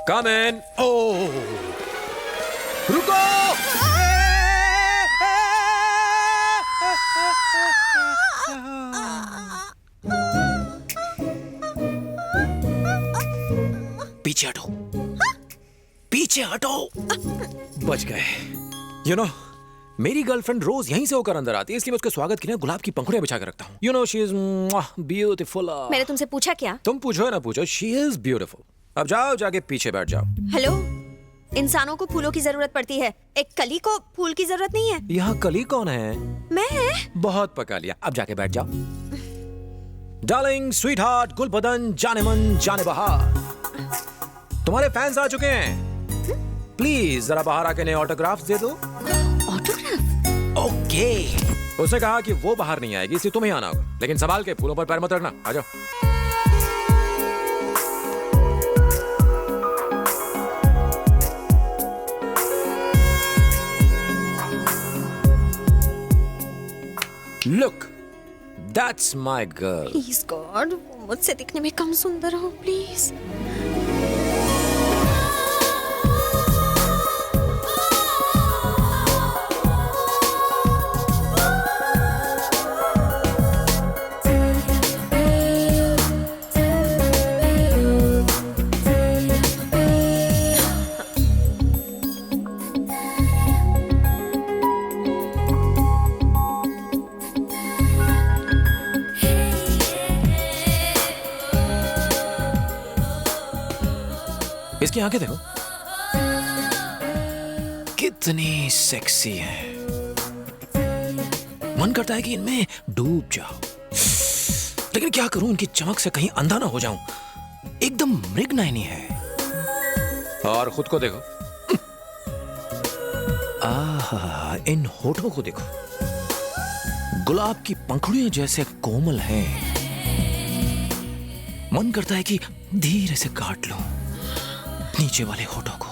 कम इन। ओह, रुको। पीछे हटो, पीछे हटो। बच गए। यू नो, मेरी गर्लफ्रेंड रोज यहीं से होकर अंदर आती है, इसलिए मैं उसके स्वागत के लिए गुलाब की पंखुड़ियां बिछा कर रखता हूँ। You know, she is beautiful. मैंने तुमसे पूछा क्या? तुम पूछो या ना पूछो, शी इज ब्यूटीफुल। अब जाओ, जाके पीछे बैठ जाओ। हेलो, इंसानों को फूलों की जरूरत पड़ती है, एक कली को फूल की जरूरत नहीं है। यहाँ कली कौन है? मैं। बहुत पका लिया, अब जाके बैठ जाओ। डार्लिंग, स्वीट हार्ट, गुल बदन, जाने मन जाने बहार, तुम्हारे फैंस आ चुके हैं। प्लीज जरा बाहर आके नए ऑटोग्राफ्स दे दो। ऑटोग्राफ? ओके। उसने कहा कि वो बाहर नहीं आएगी, इसलिए तुम्हें आना होगा, लेकिन संभाल के, फूलों पर पैर मत रखना। आ जाओ। Look, that's my girl. Please God, मुझसे दिखने में कम सुंदर हो प्लीज। इसकी आंखें देखो, कितनी सेक्सी है। मन करता है कि इनमें डूब जाओ, लेकिन क्या करूं, इनकी चमक से कहीं अंधा ना हो जाऊं। एकदम मृगनयनी है। और खुद को देखो, आहा, इन होठों को देखो, गुलाब की पंखुड़ियां जैसे कोमल हैं। मन करता है कि धीरे से काट लो नीचे वाले होठों को।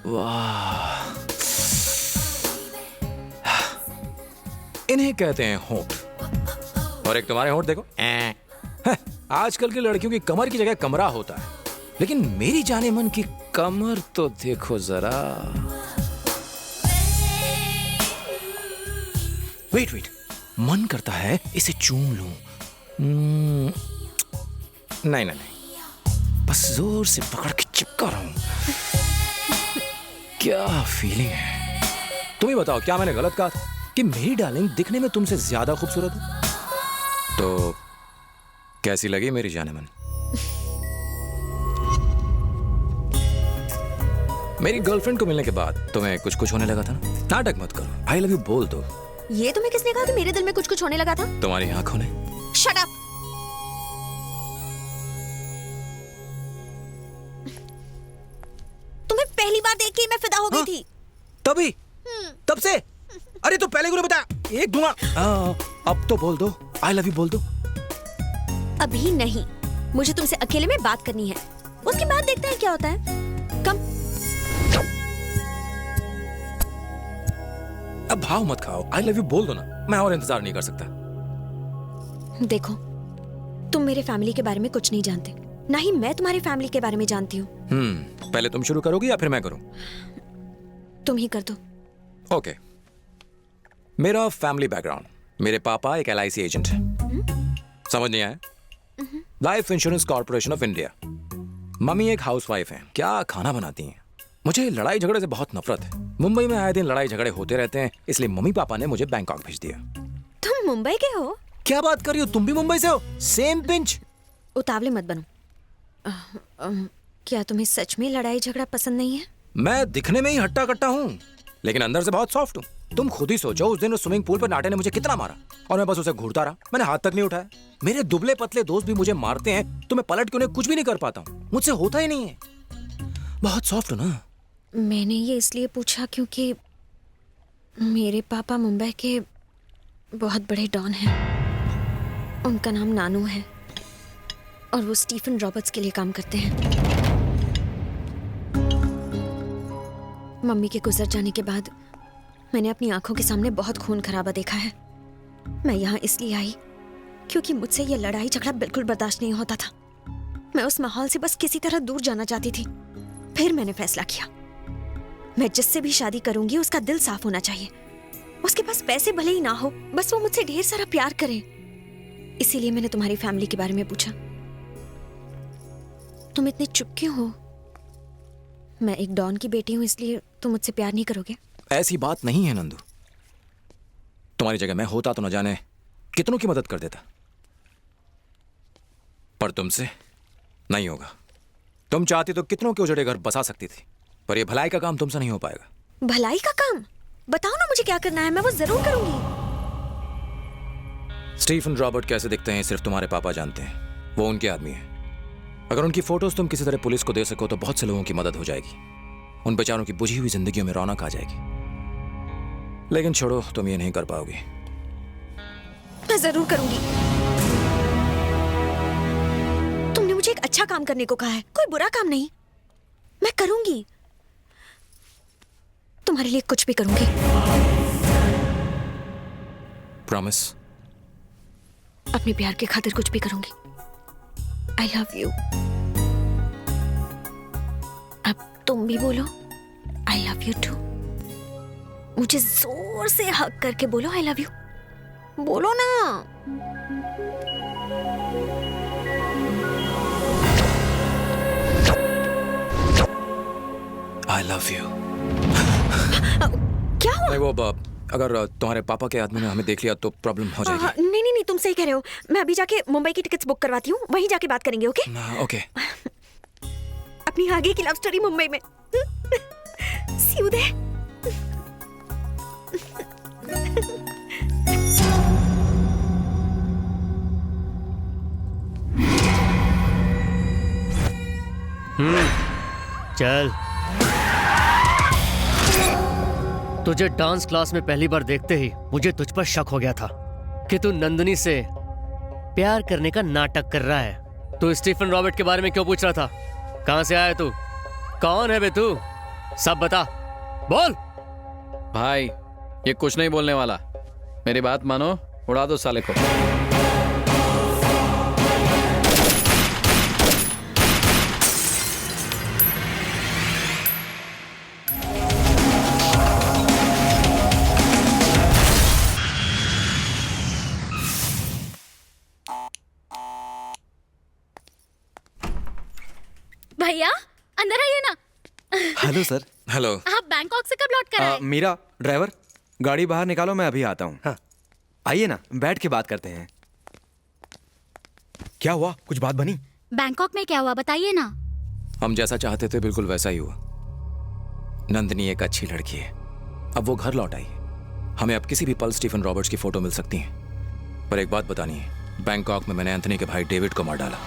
वाह, इन्हें कहते हैं होठ। और एक तुम्हारे होठ देखो। आजकल की लड़कियों की कमर की जगह कमरा होता है, लेकिन मेरी जाने मन की कमर तो देखो जरा। वेट वेट, मन करता है इसे चूम लूं। नहीं नहीं नहीं, बस जोर से पकड़ के चिपका रहा हूं। क्या फीलिंग है। तुम ही बताओ, क्या मैंने गलत कहा था कि मेरी डार्लिंग दिखने में तुमसे ज्यादा खूबसूरत है? तो कैसी लगी मेरी जाने मन? मेरी गर्लफ्रेंड को मिलने के बाद तुम्हें कुछ कुछ होने लगा था ना? नाटक मत करो, आई लव यू बोल दो। ये तुम्हें किसने कहा कि मेरे दिल में कुछ कुछ होने लगा था? तुम्हारी आंखों ने। Shut up. तुम्हें पहली बार देख के मैं फिदा हो गई थी। तभी? तब से? अरे तो पहले क्यों नहीं बताया? एक दूंगा। अब तो बोल दो, आई लव यू बोल दो। अभी नहीं, मुझे तुमसे अकेले में बात करनी है, उसके बाद देखते हैं क्या होता है। कम। अब भाव मत खाओ, आई लव यू बोल दो ना, मैं और इंतजार नहीं कर सकता। देखो, तुम मेरे फैमिली के बारे में कुछ नहीं जानते, ना ही मैं तुम्हारी फैमिली के बारे में जानती हूँ। पहले तुम शुरू करोगी या फिर मैं करूं? तुम ही कर दो। ओके। मेरा फैमिली बैकग्राउंड, मेरे पापा एक LIC एजेंट है। समझ नहीं आया? Life insurance corporation of India. Mummy एक हाउसवाइफ है, क्या खाना बनाती हैं। मुझे लड़ाई झगड़े से बहुत नफरत है। मुंबई में आए दिन लड़ाई झगड़े होते रहते हैं, इसलिए मम्मी पापा ने मुझे बैंकॉक भेज दिया। तुम मुंबई के हो? क्या बात कर रही हो, तुम भी मुंबई से हो? Same pinch. उतावले मत बनो। क्या तुम्हें सच में लड़ाई झगड़ा पसंद नहीं है? मैं दिखने में ही हट्टा कट्टा हूँ, लेकिन अंदर से बहुत सॉफ्ट हूँ। तुम खुद ही सोचो, उस दिन उस स्विमिंग पूल पर नाटे ने मुझे कितना मारा और मैं बस उसे घूरता रहा, मैंने हाथ तक नहीं उठाया। मेरे दुबले पतले दोस्त भी मुझे मारते हैं तो मैं पलट के उन्हें कुछ भी नहीं कर पाता हूँ, मुझसे होता ही नहीं है। बहुत सॉफ्ट हो ना। मैंने ये इसलिए पूछा क्योंकि मेरे पापा मुंबई के बहुत बड़े डॉन हैं। उनका नाम नानू है और वो स्टीफन रॉबर्ट्स के लिए काम करते हैं। मम्मी के गुजर जाने के बाद मैंने अपनी आंखों के सामने बहुत खून खराबा देखा है। मैं यहाँ इसलिए आई क्योंकि मुझसे ये लड़ाई झगड़ा बिल्कुल बर्दाश्त नहीं होता था। मैं उस माहौल से बस किसी तरह दूर जाना चाहती थी। फिर मैंने फैसला किया, मैं जिससे भी शादी करूंगी उसका दिल साफ होना चाहिए। उसके पास पैसे भले ही ना हो, बस वो मुझसे ढेर सारा प्यार करे। इसीलिए मैंने तुम्हारी फैमिली के बारे में पूछा। तुम इतने चुप क्यों हो? मैं एक डॉन की बेटी हूं, इसलिए तुम मुझसे प्यार नहीं करोगे? ऐसी बात नहीं है नंदू। तुम्हारी जगह मैं होता तो न जाने कितनों की मदद कर देता, पर तुमसे नहीं होगा। तुम चाहती तो कितनों के उजड़े घर बसा सकती थी, पर यह भलाई का काम तुमसे नहीं हो पाएगा। भलाई का काम? बताओ ना मुझे क्या करना है, मैं वो जरूर करूंगी। स्टीफन रॉबर्ट कैसे दिखते हैं सिर्फ तुम्हारे पापा जानते हैं। वो उनके आदमी हैं। अगर उनकी फोटोज तुम किसी तरह पुलिस को दे सको तो बहुत से लोगों की मदद हो जाएगी। उन बेचारों की बुझी हुई जिंदगियों में रौनक आ जाएगी। लेकिन छोड़ो, तुम ये नहीं कर पाओगी। मैं जरूर करूंगी। तुमने मुझे एक अच्छा काम करने को कहा है, कोई बुरा काम नहीं। मैं करूंगी, तुम्हारे लिए कुछ भी करूंगी। प्रॉमिस? अपने प्यार के खातिर कुछ भी करूंगी। I love you. अब तुम भी बोलो आई लव यू टू। मुझे जोर से हग करके बोलो आई लव यू। बोलो ना। I love you. क्या हुआ? नहीं, वो अगर तुम्हारे पापा के आदमी ने हमें देख लिया तो प्रॉब्लम हो जाएगी। नहीं नहीं नहीं, तुम सही कह रहे हो। मैं अभी जाके मुंबई की टिकट्स बुक करवाती हूँ, वहीं जाके बात करेंगे। Okay okay. अपनी आगे की लव स्टोरी मुंबई में। सी यू देयर। चल। तुझे डांस क्लास में पहली बार देखते ही मुझे तुझ पर शक हो गया था कि तू नंदिनी से प्यार करने का नाटक कर रहा है। तू स्टीफन रॉबर्ट के बारे में क्यों पूछ रहा था? कहां से आया तू? कौन है बे तू? सब बता, बोल। भाई, ये कुछ नहीं बोलने वाला। मेरी बात मानो, उड़ा दो साले को। भैया अंदर आइए ना। Hello sir. हेलो। आप बैंकॉक से कब लौट कर आए? मीरा, ड्राइवर गाड़ी बाहर निकालो, मैं अभी आता हूँ। हाँ। आइए ना, बैठ के बात करते हैं। क्या हुआ, कुछ बात बनी? बैंकॉक में क्या हुआ बताइए ना। हम जैसा चाहते थे बिल्कुल वैसा ही हुआ। नंदिनी एक अच्छी लड़की है, अब वो घर लौट आई है। हमें अब किसी भी पल स्टीफन रॉबर्ट्स की फोटो मिल सकती है। पर एक बात बतानी है, बैंकॉक में मैंने एंथनी के भाई डेविड को मार डाला।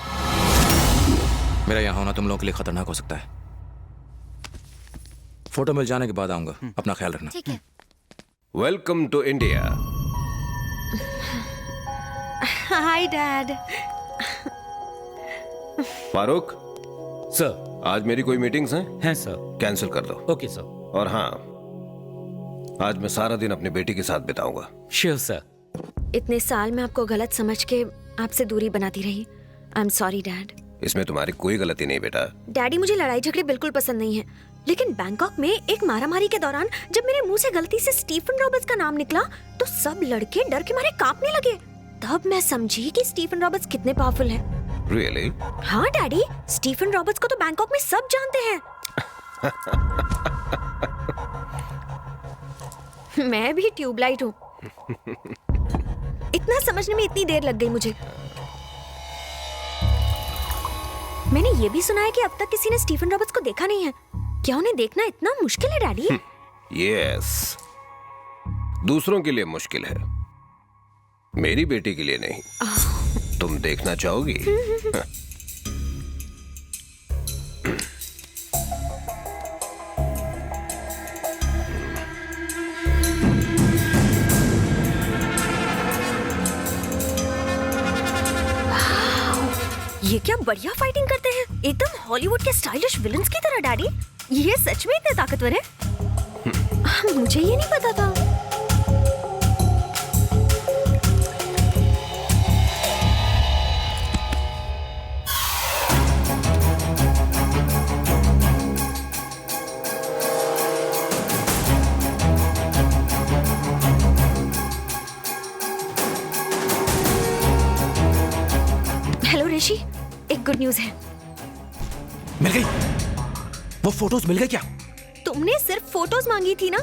मेरा यहाँ होना तुम लोगों के लिए खतरनाक हो सकता है। फोटो मिल जाने के बाद आऊंगा, अपना ख्याल रखना। ठीक है। Welcome to India. Hi dad. Farooq, sir. आज मेरी कोई मीटिंग्स हैं? सर। कैंसिल कर दो। Okay sir. और हाँ, आज मैं सारा दिन अपनी बेटी के साथ बिताऊंगा। Sure sir. इतने साल में आपको गलत समझ के आपसे दूरी बनाती रही। I am sorry dad. इसमें तुम्हारी कोई गलती नहीं बेटा। डैडी, मुझे लड़ाई झगड़े बिल्कुल पसंद नहीं है, लेकिन बैंकॉक में एक मारामारी के दौरान जब मेरे मुंह से गलती से स्टीफन रॉबर्ट्स का नाम निकला तो सब लड़के डर के मारे कांपने लगे। तब मैं समझी कि स्टीफन रॉबर्ट्स कितने पावरफुल हैं। रियली? हाँ डैडी, स्टीफन रॉबर्ट्स को तो बैंकॉक में सब जानते हैं। मैं भी ट्यूबलाइट हूँ। इतना समझने में इतनी देर लग गई मुझे। मैंने ये भी सुना है कि अब तक किसी ने स्टीफन रॉबर्ट्स को देखा नहीं है। क्या उन्हें देखना इतना मुश्किल है डैडी? यस, दूसरों के लिए मुश्किल है, मेरी बेटी के लिए नहीं। तुम देखना चाहोगी? ये क्या बढ़िया फाइटिंग करते हैं, एकदम हॉलीवुड के स्टाइलिश विलन्स की तरह। डैडी, ये सच में इतने ताकतवर है? मुझे ये नहीं पता था। गुड न्यूज़ है। मिल गई? वो फोटोज मिल गए क्या? तुमने सिर्फ फोटोज मांगी थी ना,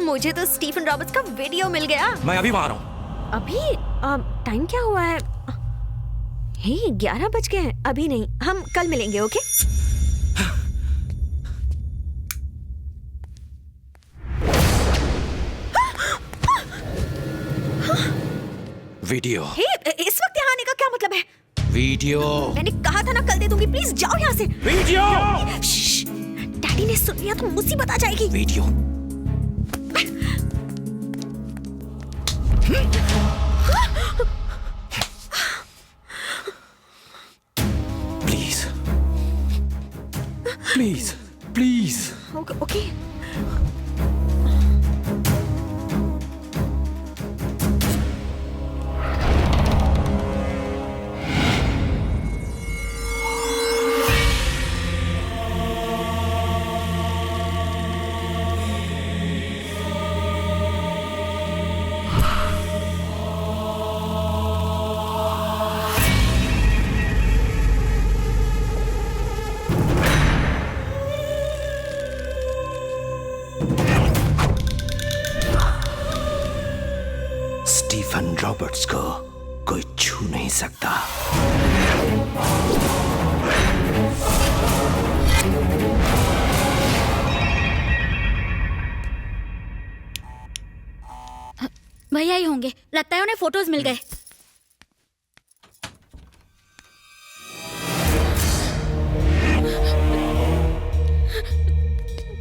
मुझे तो स्टीफन रॉबर्ट्स का वीडियो मिल गया। मैं अभी वहां आ रहा हूँ। अभी टाइम क्या हुआ है? हे 11 बज गए हैं। अभी नहीं, हम कल मिलेंगे। Okay video. हे इस वक्त यहाँ आने का क्या मतलब है? वीडियो। मैंने कहा था ना कल दे दूंगी। प्लीज जाओ यहाँ से। वीडियो। श्श्श, डैडी ने सुन लिया तो मुसीबत आ जाएगी। Video. Please please please. Okay Stephen Roberts को कोई छू नहीं सकता। भैया ही होंगे, लगता है उन्हें फोटोज मिल गए।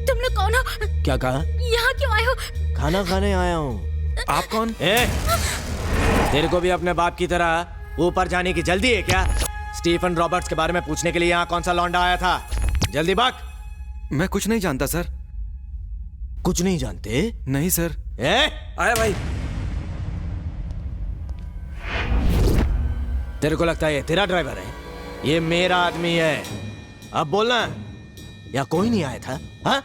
तुम लोग कौन हो? क्या कहा? यहाँ क्यों आए हो? खाना खाने आया हूँ। आप कौन? तेरे को भी अपने बाप की तरह ऊपर जाने की जल्दी है क्या? स्टीफन रॉबर्ट्स के बारे में पूछने के लिए यहाँ कौन सा लौंडा आया था? जल्दी भाग। मैं कुछ नहीं जानता सर। कुछ नहीं जानते? नहीं सर। आया भाई। तेरे को लगता है ये तेरा ड्राइवर है? ये मेरा आदमी है। अब बोलना, या कोई नहीं आया था? हाँ?